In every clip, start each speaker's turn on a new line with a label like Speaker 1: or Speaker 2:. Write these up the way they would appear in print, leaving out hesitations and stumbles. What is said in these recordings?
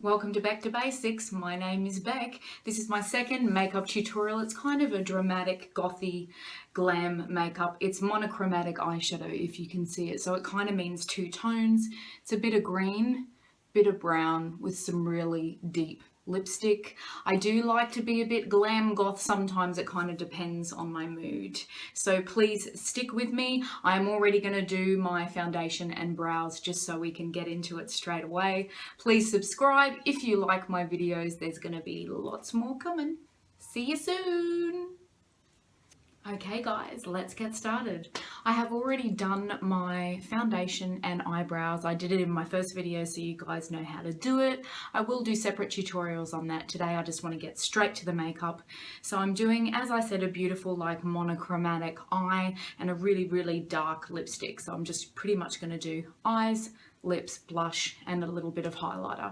Speaker 1: Welcome to Back to Basics. My name is Beck. This is my second makeup tutorial. It's kind of a dramatic, gothy, glam makeup. It's monochromatic eyeshadow, if you can see it. So it kind of means two tones. It's a bit of green, bit of brown with some really deep lipstick. I do like to be a bit glam goth sometimes. It kind of depends on my mood. So please stick with me. I am already going to do my foundation and brows just so we can get into it straight away. Please subscribe if you like my videos. There's going to be lots more coming. See you soon. Okay guys, let's get started. I have already done my foundation and eyebrows. I did it in my first video so you guys know how to do it. I will do separate tutorials on that. Today I just want to get straight to the makeup. So I'm doing, as I said, a beautiful like monochromatic eye and a really dark lipstick. So I'm just pretty much going to do eyes, lips, blush and a little bit of highlighter.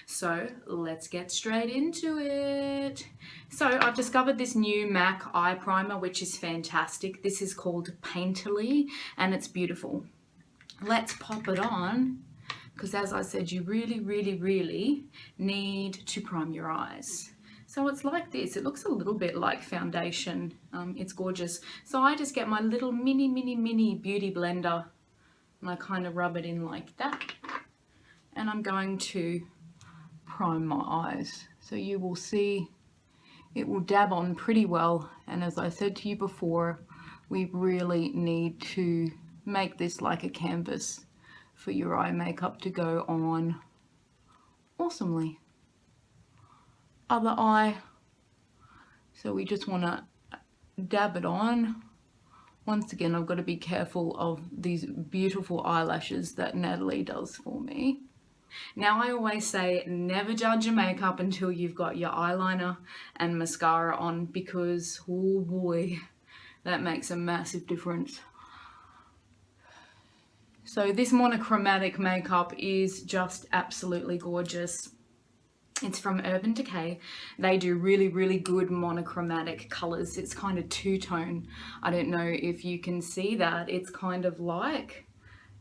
Speaker 1: So let's get straight into it. So I've discovered this new MAC eye primer which is fantastic. This is called Painterly and it's beautiful. Let's pop it on because, as I said, you really need to prime your eyes. So it's like this. It looks a little bit like foundation. It's gorgeous. So I just get my little mini beauty blender and I kind of rub it in like that, and I'm going to prime my eyes. So you will see it will dab on pretty well, and as I said to you before, we really need to make this like a canvas for your eye makeup to go on awesomely. Other eye. So we just want to dab it on. Once again, I've got to be careful of these beautiful eyelashes that Natalie does for me. Now I always say never judge your makeup until you've got your eyeliner and mascara on, because oh boy, that makes a massive difference. So this monochromatic makeup is just absolutely gorgeous. It's from Decay. They do really good monochromatic colors. It's kind of two-tone. I don't know if you can see that. It's kind of like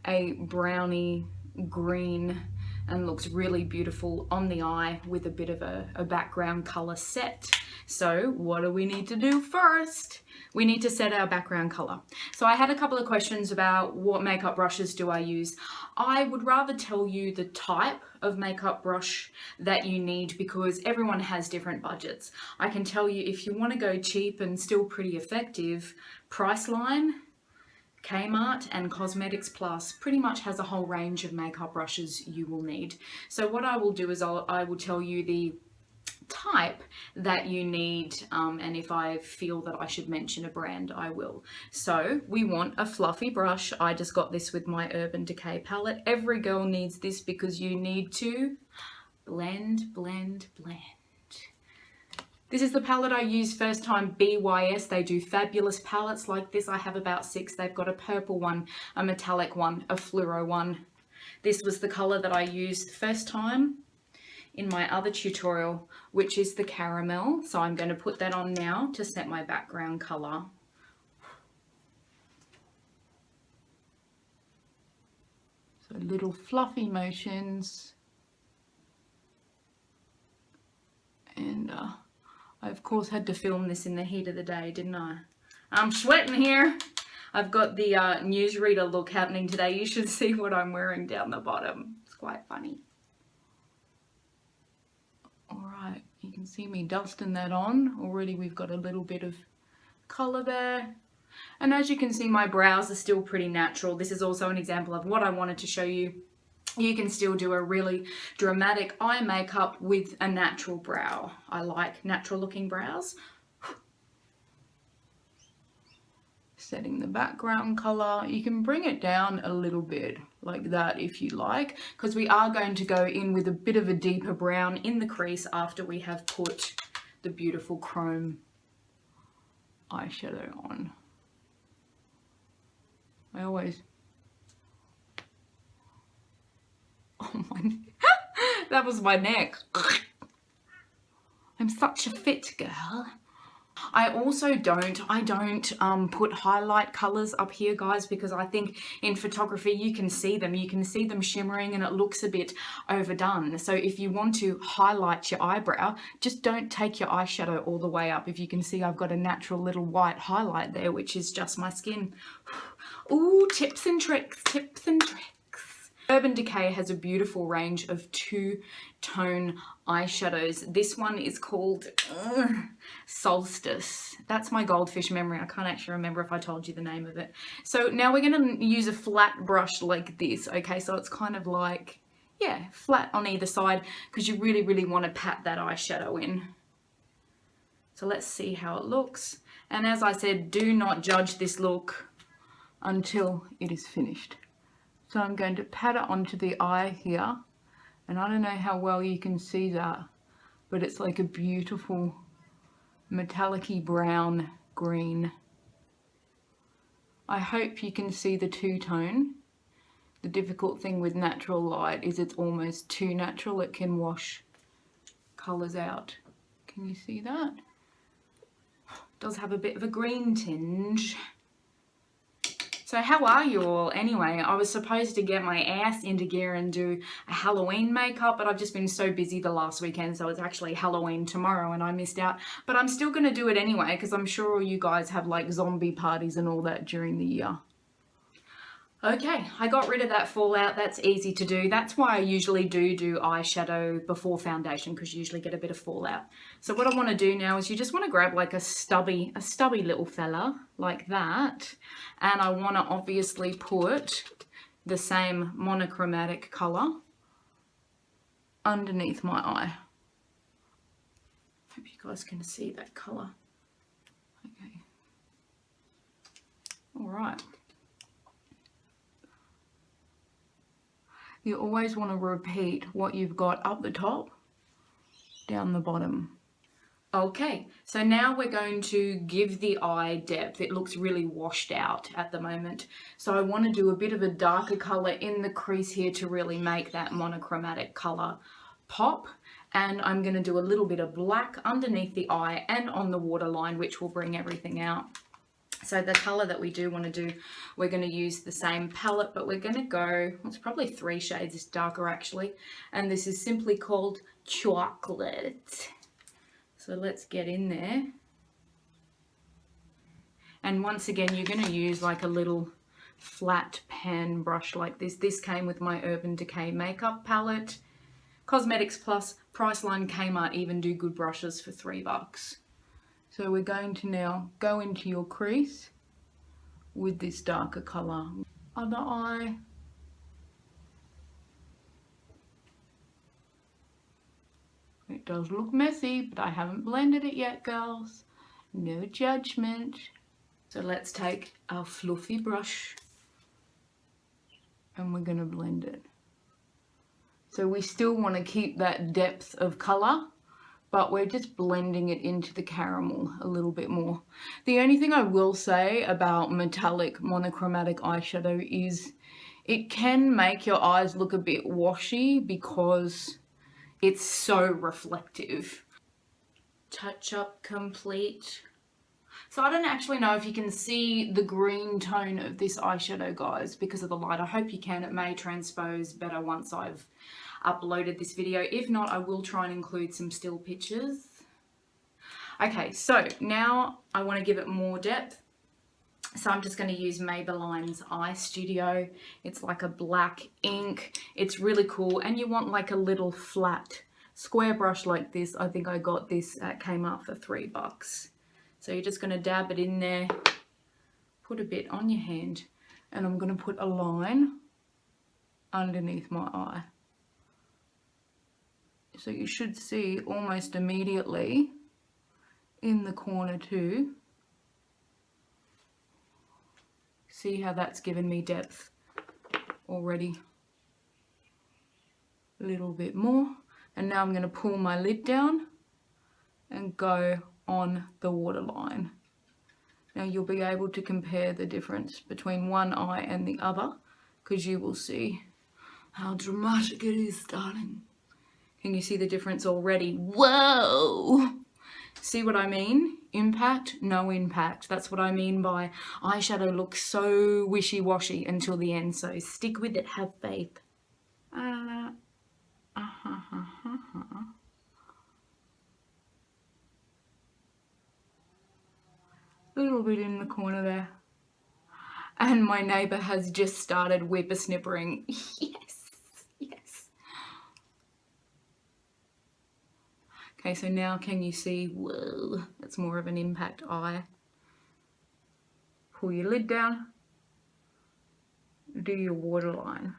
Speaker 1: a browny green and looks really beautiful on the eye with a bit of a background color set. So what do we need to do first? We need to set our background color. So I had a couple of questions about what makeup brushes do I use. I would rather tell you the type of makeup brush that you need because everyone has different budgets. I can tell you, if you want to go cheap and still pretty effective, Priceline, Kmart and Cosmetics Plus pretty much has a whole range of makeup brushes you will need. So what I will do is I will tell you the type that you need, and if I feel that I should mention a brand, I will. So we want a fluffy brush. I just got this with my Decay palette. Every girl needs this because you need to blend. This is the palette I used first time, BYS. They do fabulous palettes like this. I have about 6. They've got a purple one, a metallic one, a fluoro one. This was the color that I used first time in my other tutorial, which is the caramel. So I'm going to put that on now to set my background color. So little fluffy motions. And I of course had to film this in the heat of the day, didn't I? I'm sweating here. I've got the newsreader look happening today. You should see what I'm wearing down the bottom. It's quite funny. Alright, you can see me dusting that on. Already we've got a little bit of colour there. And as you can see, my brows are still pretty natural. This is also an example of what I wanted to show you. You can still do a really dramatic eye makeup with a natural brow. I like natural looking brows. Setting the background color. You can bring it down a little bit like that if you like, because we are going to go in with a bit of a deeper brown in the crease after we have put the beautiful chrome eyeshadow on. I always... Oh my... That was my neck. I'm such a fit girl. I also don't put highlight colors up here, guys, because I think in photography you can see them shimmering and it looks a bit overdone. So if you want to highlight your eyebrow, just don't take your eyeshadow all the way up. If you can see, I've got a natural little white highlight there, which is just my skin. Ooh, tips and tricks. Urban Decay has a beautiful range of two-tone eyeshadows. This one is called Solstice. That's my goldfish memory. I can't actually remember if I told you the name of it. So now we're going to use a flat brush like this, okay? So it's kind of like, yeah, flat on either side because you really, really want to pat that eyeshadow in. So let's see how it looks. And as I said, do not judge this look until it is finished. So I'm going to pat it onto the eye here, and I don't know how well you can see that, but it's like a beautiful metallic-y brown green. I hope you can see the two-tone. The difficult thing with natural light is it's almost too natural. It can wash colours out. Can you see that? It does have a bit of a green tinge. So how are you all anyway? I was supposed to get my ass into gear and do a Halloween makeup, but I've just been so busy the last weekend, so it's actually Halloween tomorrow and I missed out. But I'm still going to do it anyway because I'm sure all you guys have like zombie parties and all that during the year. Okay, I got rid of that fallout. That's easy to do. That's why I usually do eyeshadow before foundation, because you usually get a bit of fallout. So what I want to do now is you just want to grab like a stubby little fella like that. And I want to obviously put the same monochromatic colour underneath my eye. Hope you guys can see that colour. Okay. All right. You always want to repeat what you've got up the top, down the bottom. Okay, so now we're going to give the eye depth. It looks really washed out at the moment. So I want to do a bit of a darker colour in the crease here to really make that monochromatic colour pop. And I'm going to do a little bit of black underneath the eye and on the waterline, which will bring everything out. So the colour that we do want to do, we're going to use the same palette, but we're going to go, well, it's probably 3 shades darker actually. And this is simply called Chocolate. So let's get in there. And once again, you're going to use like a little flat pan brush like this. This came with my Urban Decay makeup palette. Cosmetics Plus, Priceline, Kmart even do good brushes for $3. So we're going to now go into your crease with this darker colour. Other eye. It does look messy, but I haven't blended it yet, girls. No judgment. So let's take our fluffy brush and we're going to blend it. So we still want to keep that depth of colour, but we're just blending it into the caramel a little bit more. The only thing I will say about metallic monochromatic eyeshadow is it can make your eyes look a bit washy because it's so reflective. Touch up complete. So I don't actually know if you can see the green tone of this eyeshadow, guys, because of the light. I hope you can. It may transpose better once I've uploaded this video. If not, I will try and include some still pictures. Okay, so now I want to give it more depth. So I'm just going to use Maybelline's Eye Studio. It's like a black ink. It's really cool. And you want like a little flat square brush like this. I think I got this at Kmart for $3. So you're just going to dab it in there, put a bit on your hand, and I'm going to put a line underneath my eye. So you should see almost immediately in the corner too. See how that's given me depth already? A little bit more. And now I'm going to pull my lid down and go on the waterline. Now you'll be able to compare the difference between one eye and the other, because you will see how dramatic it is, darling. Can you see the difference already? Whoa! See what I mean? impact, no impact. That's what I mean by eyeshadow looks so wishy-washy until the end. So stick with it, have faith. A little bit in the corner there. And my neighbour has just started whippersnippering. Yes, yes. Okay, so now can you see? Whoa, that's more of an impact eye. Pull your lid down. Do your waterline.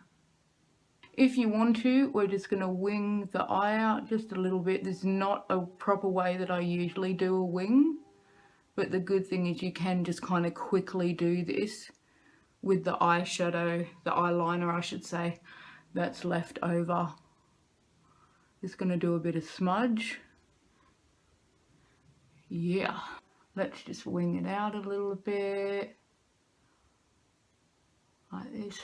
Speaker 1: If you want to, we're just going to wing the eye out just a little bit. This is not a proper way that I usually do a wing, but the good thing is you can just kind of quickly do this with the eyeshadow, the eyeliner I should say, that's left over. Just going to do a bit of smudge. Yeah, let's just wing it out a little bit, like this.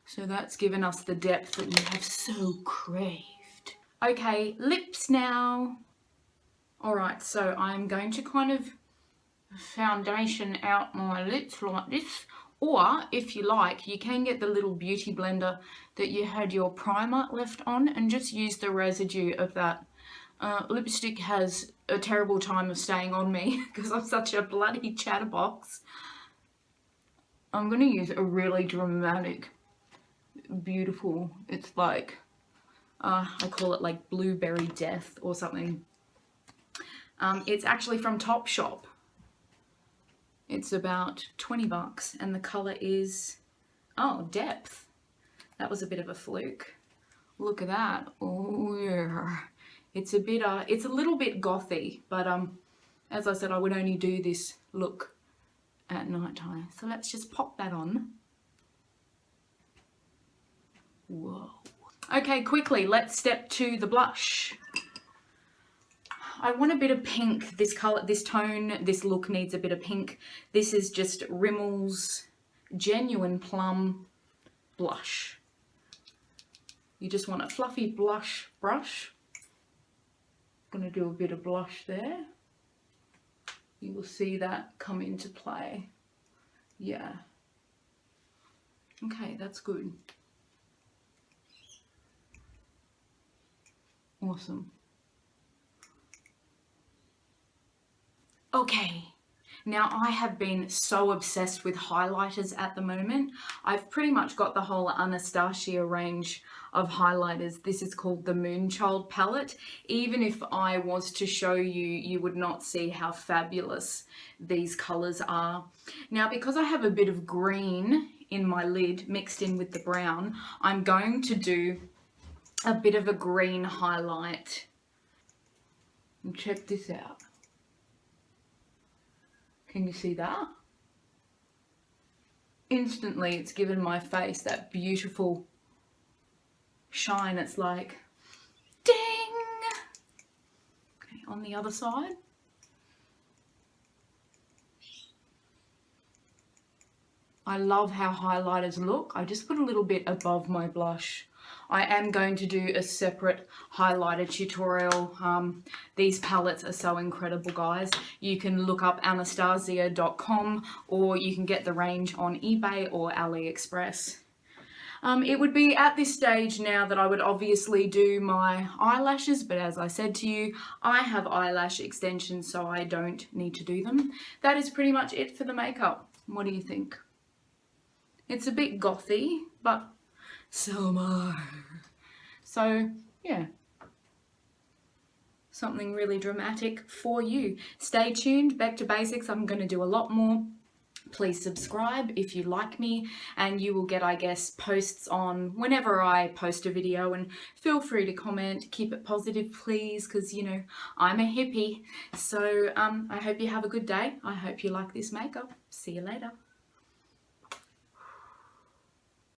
Speaker 1: So that's given us the depth that we have so craved. Okay, lips now. Alright, so I'm going to kind of foundation out my lips like this. Or, if you like, you can get the little beauty blender that you had your primer left on and just use the residue of that. Lipstick has a terrible time of staying on me because I'm such a bloody chatterbox. I'm going to use a really dramatic, beautiful, it's like, I call it like blueberry death or something. It's actually from Topshop. It's about 20 bucks and the colour is, oh, Depth. That was a bit of a fluke. Look at that. Oh yeah. It's a bit, it's a little bit gothy, but as I said, I would only do this look at night time. So let's just pop that on. Whoa. Okay, quickly, let's step to the blush. I want a bit of pink. This color, this tone, this look needs a bit of pink. This is just Rimmel's Genuine Plum blush. You just want a fluffy blush brush. I'm going to do a bit of blush there. You will see that come into play. Yeah. Okay, that's good. Awesome. Okay, now I have been so obsessed with highlighters at the moment. I've pretty much got the whole Anastasia range of highlighters. This is called the Moonchild palette. Even if I was to show you, you would not see how fabulous these colors are. Now, because I have a bit of green in my lid mixed in with the brown, I'm going to do a bit of a green highlight. And check this out. Can you see that? Instantly, it's given my face that beautiful shine. It's like, ding! Okay, on the other side. I love how highlighters look. I just put a little bit above my blush. I am going to do a separate highlighter tutorial. These palettes are so incredible, guys. You can look up Anastasia.com or you can get the range on eBay or AliExpress. It would be at this stage now that I would obviously do my eyelashes, but as I said to you, I have eyelash extensions, so I don't need to do them. That is pretty much it for the makeup. What do you think? It's a bit gothy, but so am I. So, yeah. Something really dramatic for you. Stay tuned. Back to basics. I'm going to do a lot more. Please subscribe if you like me, and you will get, I guess, posts on whenever I post a video, and feel free to comment. Keep it positive, please, because, you know, I'm a hippie. So I hope you have a good day. I hope you like this makeup. See you later.